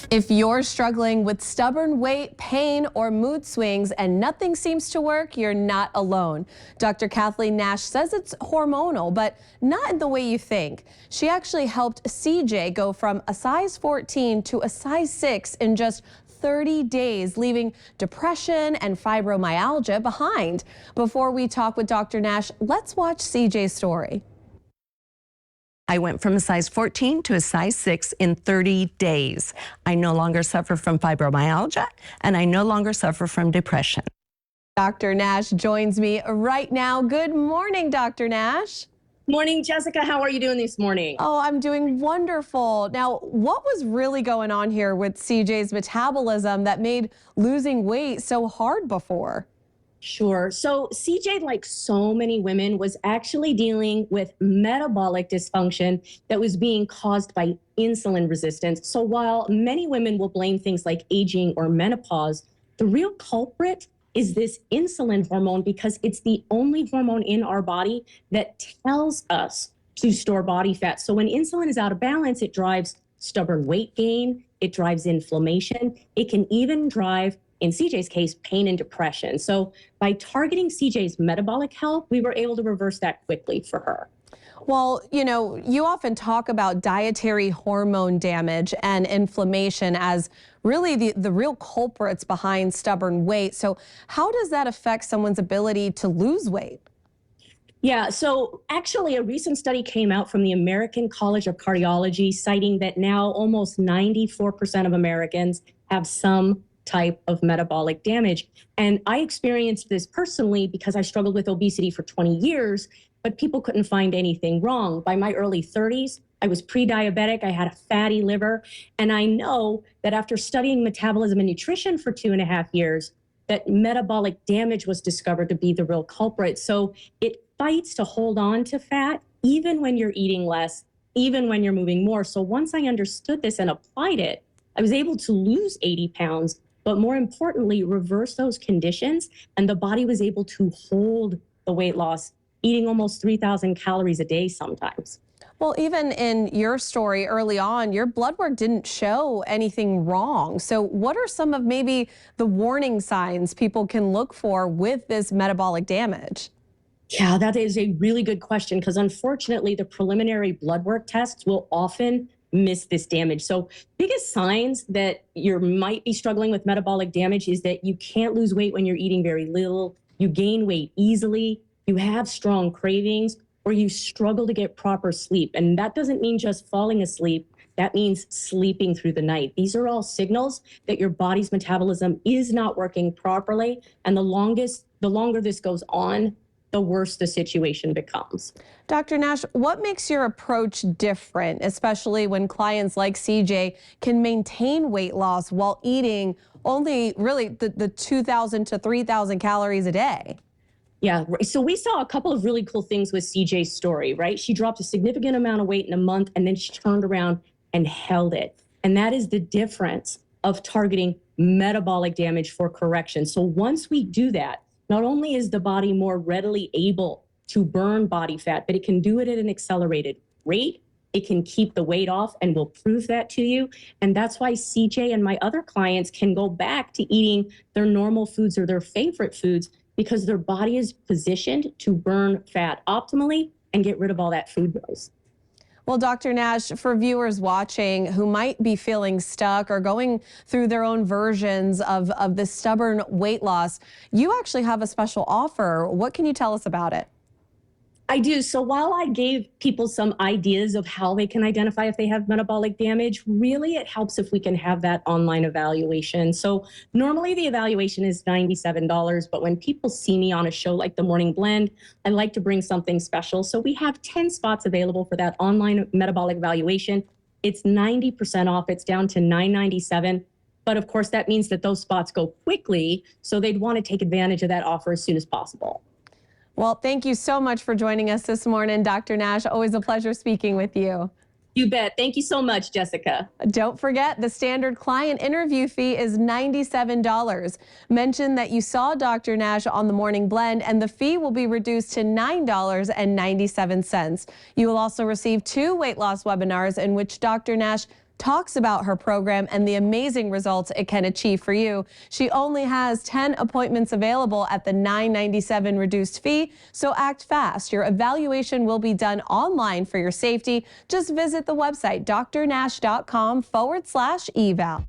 If you're struggling with stubborn weight, pain, or mood swings and nothing seems to work, you're not alone. Dr. Kathleen Nash says it's hormonal, but not in the way you think. She actually helped CJ go from a size 14 to a size 6 in just 30 days, leaving depression and fibromyalgia behind. Before we talk with Dr. Nash, let's watch CJ's story. I went from a size 14 to a size 6 in 30 days. I no longer suffer from fibromyalgia, and I no longer suffer from depression. Dr. Nash joins me right now. Good morning, Dr. Nash. Morning, Jessica. How are you doing this morning? Oh, I'm doing wonderful. Now, what was really going on here with CJ's metabolism that made losing weight so hard before? Sure. So CJ, like so many women, was actually dealing with metabolic dysfunction that was being caused by insulin resistance. So while many women will blame things like aging or menopause, the real culprit is this insulin hormone, because it's the only hormone in our body that tells us to store body fat. So when insulin is out of balance, it drives stubborn weight gain, it drives inflammation, it can even drive, in CJ's case, pain and depression. So by targeting CJ's metabolic health, we were able to reverse that quickly for her. Well, you know, you often talk about dietary hormone damage and inflammation as really the real culprits behind stubborn weight. So how does that affect someone's ability to lose weight? Yeah, so actually a recent study came out from the American College of Cardiology citing that now almost 94% of Americans have some type of metabolic damage. And I experienced this personally because I struggled with obesity for 20 years, but people couldn't find anything wrong. By my early 30s, I was pre-diabetic, I had a fatty liver, and I know that after studying metabolism and nutrition for 2.5 years, that metabolic damage was discovered to be the real culprit. So it fights to hold on to fat, even when you're eating less, even when you're moving more. So once I understood this and applied it, I was able to lose 80 pounds, but more importantly, reverse those conditions. And the body was able to hold the weight loss, eating almost 3,000 calories a day sometimes. Well, even in your story early on, your blood work didn't show anything wrong. So what are some of maybe the warning signs people can look for with this metabolic damage? Yeah, that is a really good question, because unfortunately, the preliminary blood work tests will often miss this damage. So biggest signs that you might be struggling with metabolic damage is that you can't lose weight when you're eating very little, you gain weight easily, you have strong cravings, or you struggle to get proper sleep. And that doesn't mean just falling asleep. That means sleeping through the night. These are all signals that your body's metabolism is not working properly. And the longer this goes on, the worse the situation becomes. Dr. Nash, what makes your approach different, especially when clients like CJ can maintain weight loss while eating only really the 2,000 to 3,000 calories a day? Yeah, so we saw a couple of really cool things with CJ's story, right? She dropped a significant amount of weight in a month, and then she turned around and held it. And that is the difference of targeting metabolic damage for correction. So once we do that, not only is the body more readily able to burn body fat, but it can do it at an accelerated rate. It can keep the weight off, and we'll prove that to you. And that's why CJ and my other clients can go back to eating their normal foods or their favorite foods, because their body is positioned to burn fat optimally and get rid of all that food waste. Well, Dr. Nash, for viewers watching who might be feeling stuck or going through their own versions of this stubborn weight loss, you actually have a special offer. What can you tell us about it? I do. So while I gave people some ideas of how they can identify if they have metabolic damage, really it helps if we can have that online evaluation. So normally the evaluation is $97, but when people see me on a show like The Morning Blend, I like to bring something special. So we have 10 spots available for that online metabolic evaluation. It's 90% off. It's down to $9.97. But of course, that means that those spots go quickly. So they'd want to take advantage of that offer as soon as possible. Well, thank you so much for joining us this morning, Dr. Nash. Always a pleasure speaking with you. You bet. Thank you so much, Jessica. Don't forget, the standard client interview fee is $97. Mention that you saw Dr. Nash on The Morning Blend, and the fee will be reduced to $9.97. You will also receive 2 weight loss webinars in which Dr. Nash talks about her program and the amazing results it can achieve for you. She only has 10 appointments available at the $9.97 reduced fee, so act fast. Your evaluation will be done online for your safety. Just visit the website drnash.com/eval.